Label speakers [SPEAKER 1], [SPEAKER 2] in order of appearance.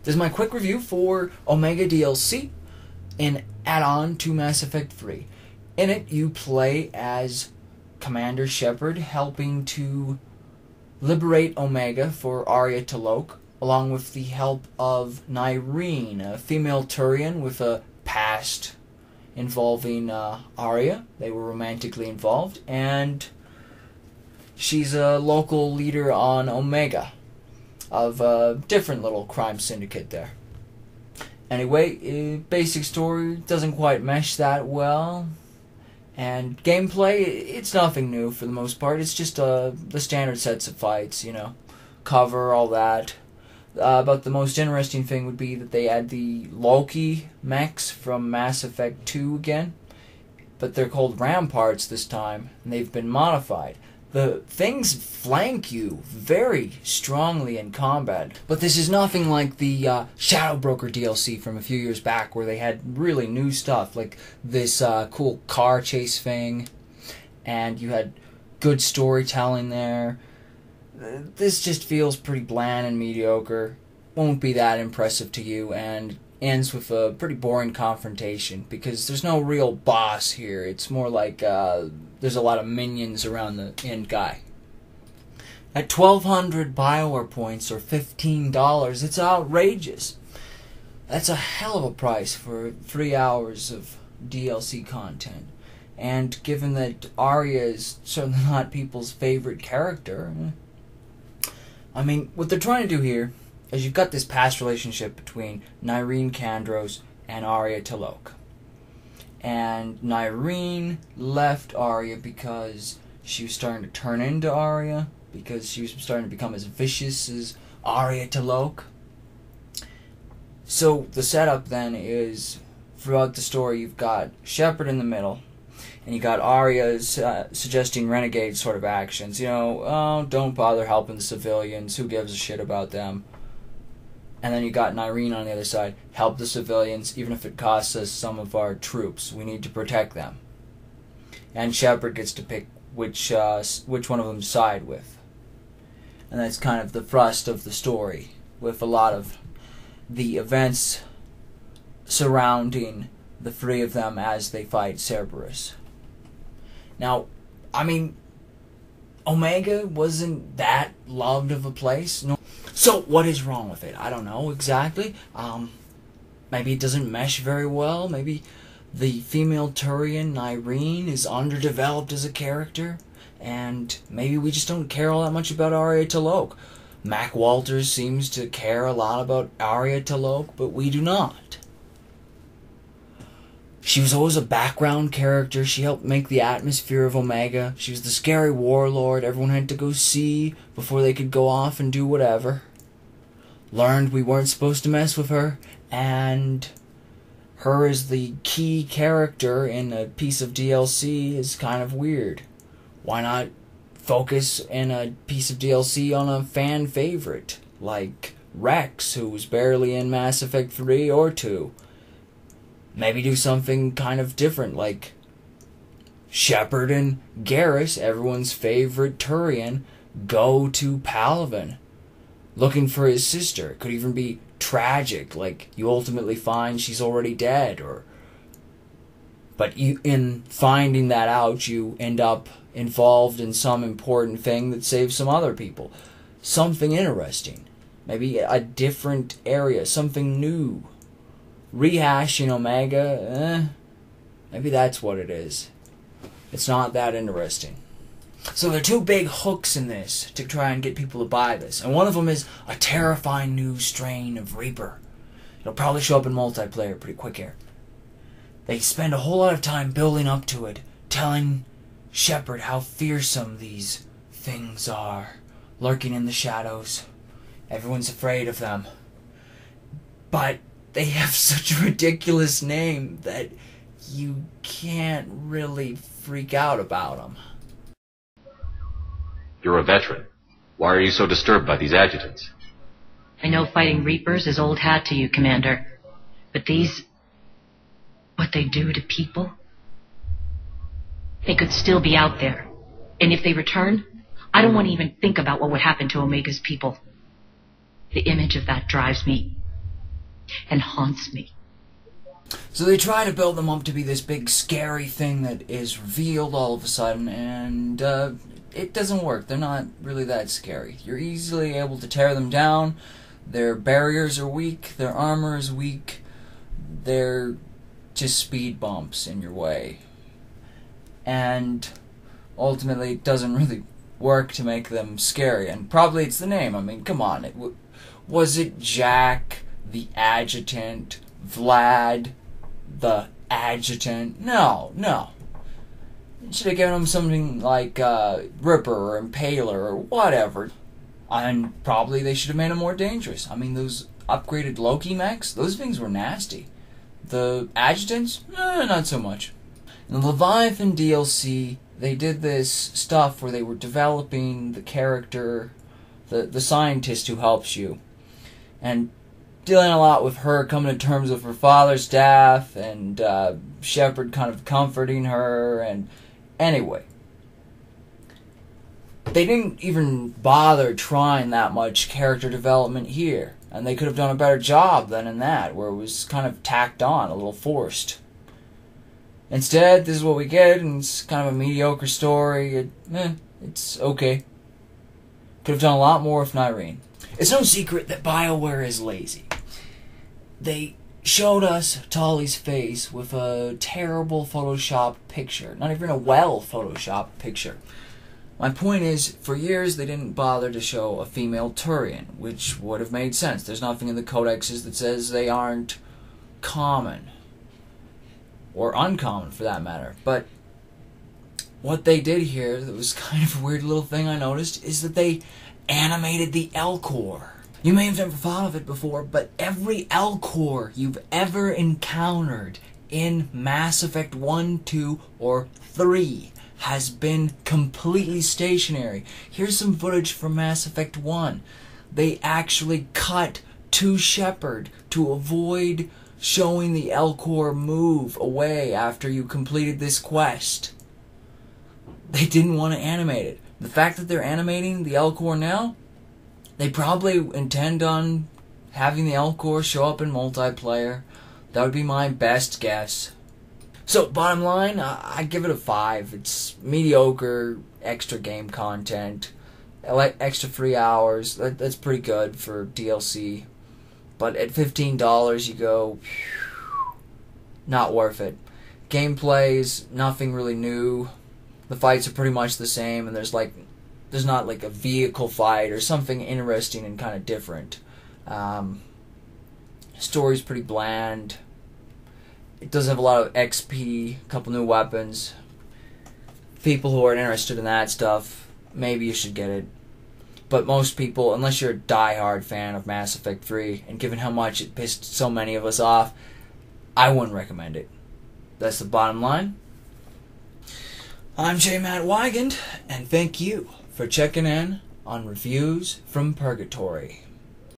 [SPEAKER 1] This is my quick review for Omega DLC, an add-on to Mass Effect 3. In it, you play as Commander Shepard, helping to liberate Omega for Aria T'Loak, along with the help of Nyreen, a female Turian with a past involving Aria. They were romantically involved, and she's a local leader on Omega of a different little crime syndicate there. Anyway, basic story doesn't quite mesh that well, and gameplay, it's nothing new for the most part. It's just the standard sets of fights, you know, cover, all that. But the most interesting thing would be that they add the Loki mechs from Mass Effect 2 again, but they're called Ramparts this time, and they've been modified. The things flank you very strongly in combat, but this is nothing like the Shadow Broker DLC from a few years back, where they had really new stuff, like this cool car chase thing, and you had good storytelling there. This just feels pretty bland and mediocre, won't be that impressive to you, and ends with a pretty boring confrontation, because there's no real boss here. It's more like there's a lot of minions around the end guy. At 1,200 BioWare points, or $15, it's outrageous. That's a hell of a price for 3 hours of DLC content. And given that Aria is certainly not people's favorite character, I mean, what they're trying to do here is you've got this past relationship between Nyreen Kandros and Aria T'Loak. And Nyreen left Aria because she was starting to turn into Aria, because she was starting to become as vicious as Aria T'Loak. So the setup then is, throughout the story, you've got Shepard in the middle, and you got Aria suggesting renegade sort of actions. You know, oh, don't bother helping the civilians, who gives a shit about them? And then you got Nyreen on the other side, help the civilians, even if it costs us some of our troops. We need to protect them. And Shepard gets to pick which one of them to side with. And that's kind of the thrust of the story, with a lot of the events surrounding the three of them as they fight Cerberus. Now, I mean, Omega wasn't that loved of a place. No. So, what is wrong with it? I don't know exactly. Maybe it doesn't mesh very well. Maybe the female Turian, Nyreen, is underdeveloped as a character. And maybe we just don't care all that much about Aria T'Loak. Mac Walters seems to care a lot about Aria T'Loak, but we do not. She was always a background character. She helped make the atmosphere of Omega. She was the scary warlord everyone had to go see before they could go off and do whatever. Learned we weren't supposed to mess with her, and her as the key character in a piece of DLC is kind of weird. Why not focus in a piece of DLC on a fan favorite, like Rex, who was barely in Mass Effect 3 or 2? Maybe do something kind of different, like Shepard and Garrus, everyone's favorite Turian, go to Palaven, looking for his sister. It could even be tragic, like you ultimately find she's already dead, but in finding that out, you end up involved in some important thing that saves some other people. Something interesting. Maybe a different area, something new. Rehashing Omega, maybe that's what it is. It's not that interesting. So there are two big hooks in this to try and get people to buy this. And one of them is a terrifying new strain of Reaper. It'll probably show up in multiplayer pretty quick here. They spend a whole lot of time building up to it, telling Shepard how fearsome these things are, lurking in the shadows. Everyone's afraid of them. But they have such a ridiculous name that you can't really freak out about them.
[SPEAKER 2] You're a veteran. Why are you so disturbed by these adjutants?
[SPEAKER 3] I know fighting Reapers is old hat to you, Commander. But these... what they do to people? They could still be out there. And if they return, I don't want to even think about what would happen to Omega's people. The image of that drives me and haunts me.
[SPEAKER 1] So they try to build them up to be this big scary thing that is revealed all of a sudden, and it doesn't work. They're not really that scary. You're easily able to tear them down. Their barriers are weak, their armor is weak, they're just speed bumps in your way. And ultimately it doesn't really work to make them scary, and probably it's the name. I mean, come on. Was it Jack the Adjutant, Vlad the Adjutant? No. You should have given him something like Ripper or Impaler or whatever. And probably they should have made him more dangerous. I mean, those upgraded Loki mechs, those things were nasty. The Adjutants, not so much. In the Leviathan DLC, they did this stuff where they were developing the character, the scientist who helps you, and dealing a lot with her, coming to terms with her father's death, and Shepard kind of comforting her, and anyway. They didn't even bother trying that much character development here, and they could have done a better job than in that, where it was kind of tacked on, a little forced. Instead, this is what we get, and it's kind of a mediocre story. It's okay. Could have done a lot more with Nyreen. It's no secret that BioWare is lazy. They showed us Tali's face with a terrible Photoshop picture. Not even a well-Photoshopped picture. My point is, for years they didn't bother to show a female Turian, which would have made sense. There's nothing in the codexes that says they aren't common. Or uncommon, for that matter. But what they did here, that was kind of a weird little thing I noticed, is that they animated the L-Core. You may have never thought of it before, but every L-Core you've ever encountered in Mass Effect 1, 2, or 3 has been completely stationary. Here's some footage from Mass Effect 1. They actually cut to Shepard to avoid showing the L-Core move away after you completed this quest. They didn't want to animate it. The fact that they're animating the L-Core now, they probably intend on having the L-Core show up in multiplayer. That would be my best guess. So, bottom line, I give it a 5. It's mediocre, extra game content, extra 3 hours. That's pretty good for DLC. But at $15, you go, not worth it. Gameplay's nothing really new. The fights are pretty much the same, and there's not like a vehicle fight or something interesting and kind of different. Story's pretty bland. It does have a lot of XP, a couple new weapons. People who are interested in that stuff, maybe you should get it. But most people, unless you're a die-hard fan of Mass Effect 3, and given how much it pissed so many of us off, I wouldn't recommend it. That's the bottom line. I'm J. Matt Wigand, and thank you for checking in on Reviews from Purgatory.